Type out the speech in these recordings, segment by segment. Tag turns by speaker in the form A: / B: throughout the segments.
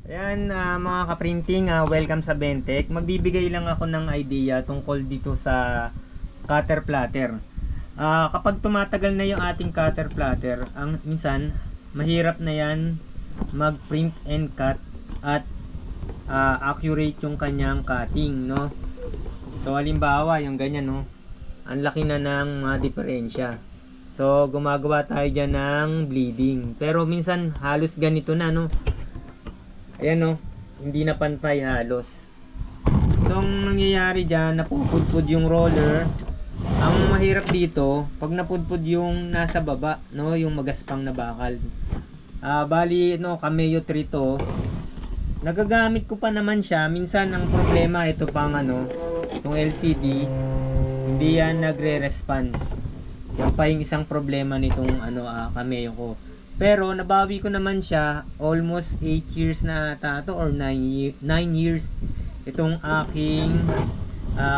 A: Ayan, mga kaprinting, welcome sa Bentech. Magbibigay lang ako ng idea tungkol dito sa cutter platter. Kapag tumatagal na yung ating cutter platter, minsan mahirap na yan mag-print and cut at accurate yung kanyang cutting, no? So halimbawa, yung ganyan, no? Ang laki na ng mga diferensya. So gumagawa tayo dyan ng bleeding. Pero minsan halos ganito na, no? Ayan, no, hindi na pantay halos. So ang nangyayari dyan, napupudpud yung roller. Ang mahirap dito, pag napudpud yung nasa baba, no, yung magaspang na bakal. Bali, no, Cameo 3 to. Nagagamit ko pa naman siya. Minsan ang problema, ito pang ano, itong LCD, hindi yan nagre-response. Yan pa yung isang problema nitong ano, Cameo ko. Pero nabawi ko naman siya, almost 8 years na ata to, or 9 years itong aking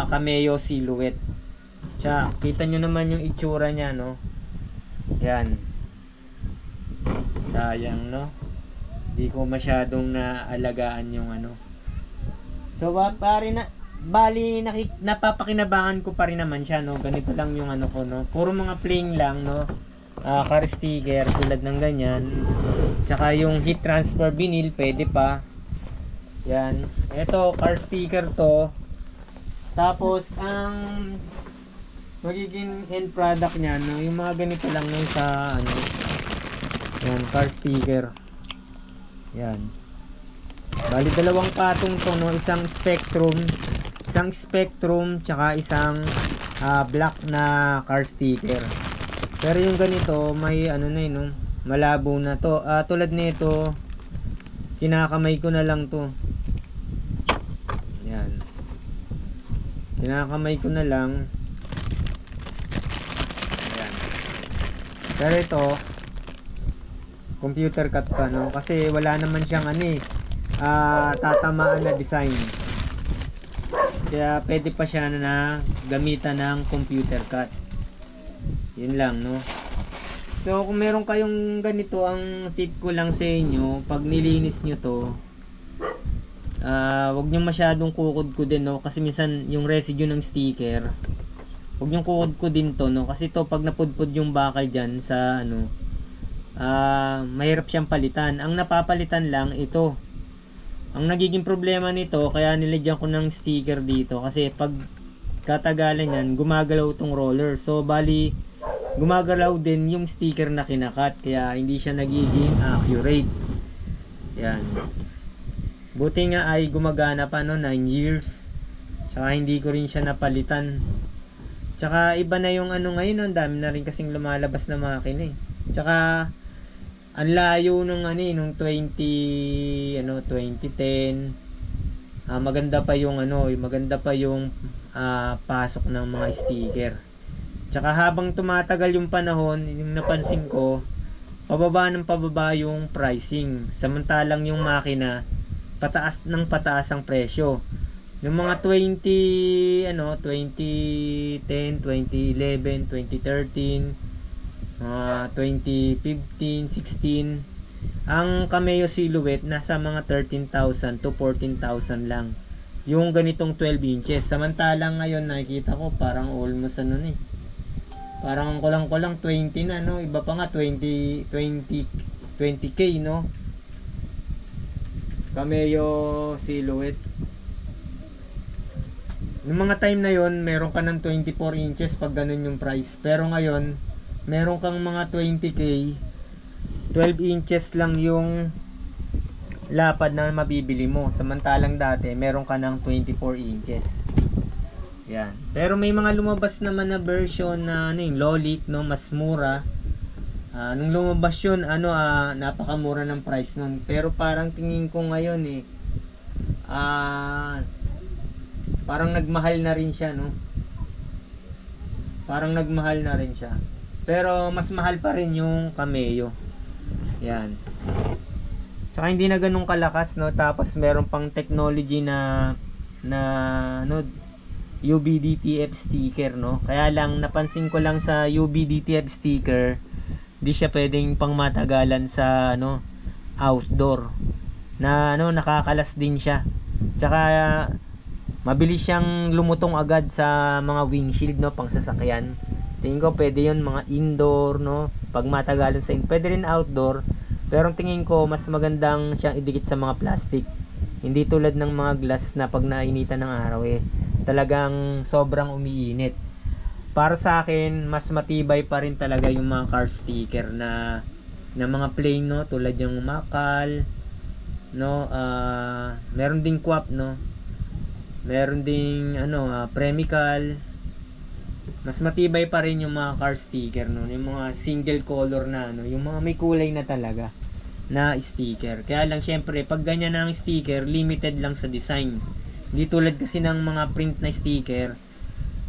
A: Cameo Silhouette. Tsaka kita nyo naman yung itsura nya, no? Yan. Sayang, no? Di ko masyadong naalagaan yung ano. So bali napapakinabangan ko pa rin naman siya, no? Ganito lang yung ano ko, no? Puro mga plain lang, no? Car sticker tulad ng ganyan, tsaka yung heat transfer vinyl pwede pa yan. Ito car sticker to, tapos ang magiging end product nya, no, yung mga ganito lang nun sa ano, yan, car sticker yan. Bali dalawang patong to, no, isang spectrum tsaka isang black na car sticker. Pero yung ganito, may ano na yun, no? Malabo na to. Tulad nito, kinakamay ko na lang to. Yan. Kinakamay ko na lang. Ayan. Pero ito, computer cut pa, no? Kasi wala naman siyang ano eh, tatamaan na design. Kaya pwede pa siya na gamitan ng computer cut. Yun lang, no? So kung meron kayong ganito, ang tip ko lang sa inyo, pag nilinis nyo to, wag nyo masyadong kukod-kudin, no? Kasi minsan yung residue ng sticker, wag nyo kukod-kudin to, no? Kasi to pag napudpud yung bakal dyan sa ano, mahirap siyang palitan. Ang napapalitan lang ito. Ang nagiging problema nito, kaya nilagyan ko ng sticker dito, kasi pag katagalan yan, gumagalaw tong roller. So bali gumagalaw din yung sticker na kinakat, kaya hindi siya nagiging accurate. Yan. Buti nga ay gumagana pa, no, 9 years. Tsaka hindi ko rin siya napalitan. Tsaka iba na yung ano ngayon, ang dami na rin kasing lumalabas na makina eh. Tsaka ang layo nung ano eh, nung 2010. Maganda pa yung ano, maganda pa yung pasok ng mga sticker. Tsaka habang tumatagal yung panahon, yung napansin ko, pababa ng pababa yung pricing. Samantalang yung makina, pataas ng pataas ang presyo. Yung mga 2010, 2011, 2013, 2015, 16, ang Cameo Silhouette nasa mga 13,000 to 14,000 lang. Yung ganitong 12 inches. Samantalang ngayon nakikita ko parang almost ano eh, parang kulang-kulang 20 na, no? Iba pa nga 20k, no? Cameo Silhouette. Yung mga time na yon, meron ka ng 24 inches pag ganun yung price. Pero ngayon, meron kang mga 20k, 12 inches lang yung lapad na mabibili mo. Samantalang dati, meron ka ng 24 inches. Yan. Pero may mga lumabas naman na version na ano yung Lolit, no, mas mura. Nung lumabas yun, napakamura ng price nun. Pero parang tingin ko ngayon eh, parang nagmahal na rin siya, no? Parang nagmahal na rin siya. Pero mas mahal pa rin yung Cameo. Yan. Saka hindi na ganun kalakas, no? Tapos meron pang technology na ano, UV-DTF sticker, no? Kaya lang napansin ko lang sa UV-DTF sticker, di siya pwedeng pang matagalan sa ano, outdoor. na nakakalas din siya. Tsaka mabilis siyang lumutong agad sa mga windshield, no, pang sasakyan. Tingin ko pwede yun mga indoor, no, pag matagalan sa pwede rin outdoor, pero tingin ko mas magandang siyang idikit sa mga plastic. Hindi tulad ng mga glass na pag nainitan ng araw talagang sobrang umiinit. Para sa akin, mas matibay pa rin talaga yung mga car sticker na mga plain, no, tulad yung Makal, no, meron ding Quap, no, meron ding Premical. Mas matibay pa rin yung mga car sticker, no, yung mga single color na yung mga may kulay na talaga na sticker. Kaya lang syempre pag ganyan na ang sticker, limited lang sa design. Hindi tulad kasi ng mga print na sticker,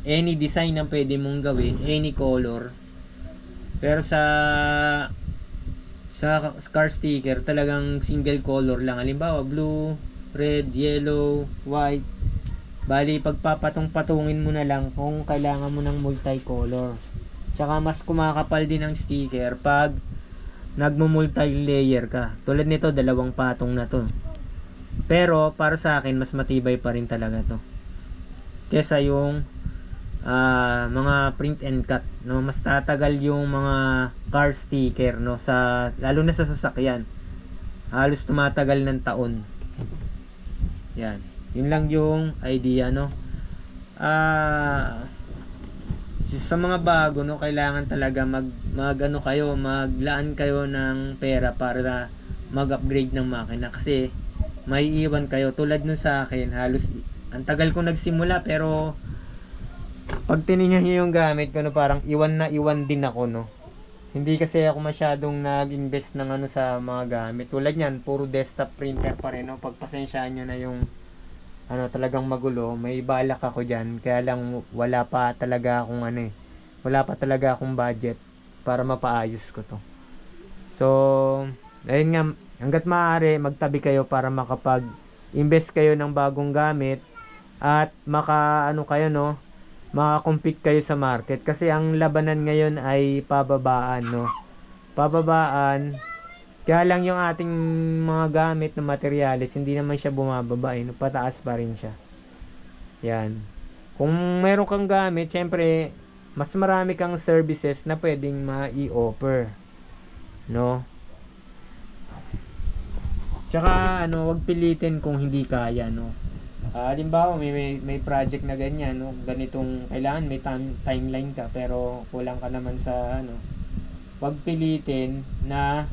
A: any design na pwede mong gawin, any color. Pero sa car sticker, talagang single color lang. Halimbawa, blue, red, yellow, white. Bali, pagpapatong-patungin mo na lang kung kailangan mo ng multicolor. Tsaka mas kumakapal din ang sticker pag nagmo-multi-layer ka. Tulad nito, 2 patong na to. Pero para sa akin, mas matibay pa rin talaga to kesa yung mga print and cut, no. Mas tatagal yung mga car sticker, no, lalo na sa sasakyan. Halos tumatagal ng taon. Yan. Yun lang yung idea, no. Sa mga bago, no, kailangan talaga maglaan kayo ng pera para mag-upgrade ng makina, kasi may iwan kayo. Tulad nun sa akin, halos ang tagal ko nagsimula, pero pag tinignan nyo yung gamit ko, no, parang iwan na iwan din ako, no. Hindi kasi ako masyadong nag-invest ng sa mga gamit. Tulad yan, puro desktop printer pa rin, no. Pagpasensyaan nyo na yung talagang magulo. May balak ako dyan, kaya lang wala pa talaga akong budget para mapaayos ko to. So ayun nga, hanggat maaari magtabi kayo para makapag-invest kayo ng bagong gamit at maka-compete kayo sa market, kasi ang labanan ngayon ay pababaan, no. Pababaan. Kaya lang yung ating mga gamit na materyales, hindi naman siya bumababa, no? Pataas pa rin siya. Yan. Kung meron kang gamit, syempre mas marami kang services na pwedeng ma-i-offer, no. Tsaka wag pilitin kung hindi kaya, no. Halimbawa may project na ganyan, no, ganitong kailangan, may timeline ka pero kulang ka naman sa wag pilitin na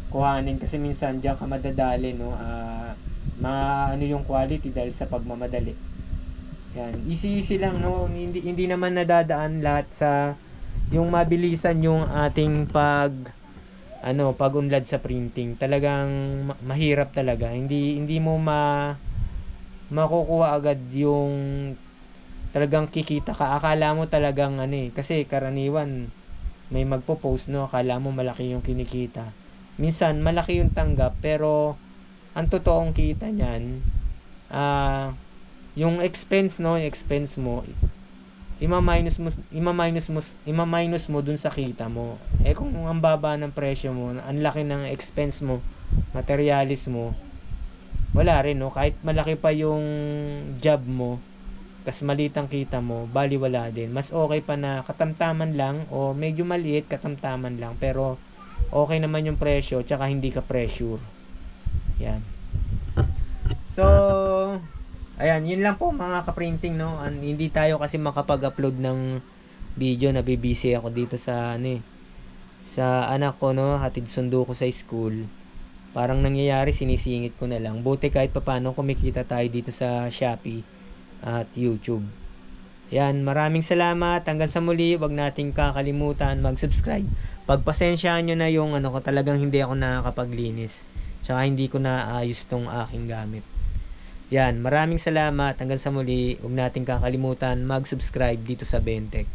A: kuhanin, kasi minsan diyan ka madadali, no. Yung quality dahil sa pagmamadali. Yan, easy lang, no. Hindi naman nadadaan lahat sa yung mabilisan yung ating pag-unlad sa printing. Talagang mahirap talaga. Hindi mo makukuha agad yung talagang kikita ka. Akala mo talagang kasi karaniwan may magpo-post, no, akala mo malaki yung kinikita. Minsan malaki yung tanggap, pero ang totoong kita niyan, yung expense, no, yung expense mo, ima-minus mo dun sa kita mo. Kung ang baba ng presyo mo, ang laki ng expense mo, materialis mo, wala rin, no. Kahit malaki pa yung job mo, tas maliit ang kita mo, bali wala din. Mas okay pa na katamtaman lang, o medyo maliit, katamtaman lang, pero okay naman yung presyo, tsaka hindi ka pressure. Yan. So ayan, yun lang po mga ka-printing, no. Hindi tayo kasi makapag-upload ng video, nabibisi ako dito sa sa anak ko, no, hatid sundo ko sa school. Parang nangyayari, sinisingit ko na lang. Buti kahit papaano kumikita tayo dito sa Shopee at YouTube. Yan, maraming salamat. Hanggang sa muli, wag nating kakalimutan mag-subscribe. Pagpasensyaan nyo na yung ko, talagang hindi ako nakakapaglinis. Tsaka hindi ko naayos tong aking gamit. Yan, maraming salamat. Hanggang sa muli, wag nating kakalimutan mag-subscribe dito sa Bentech.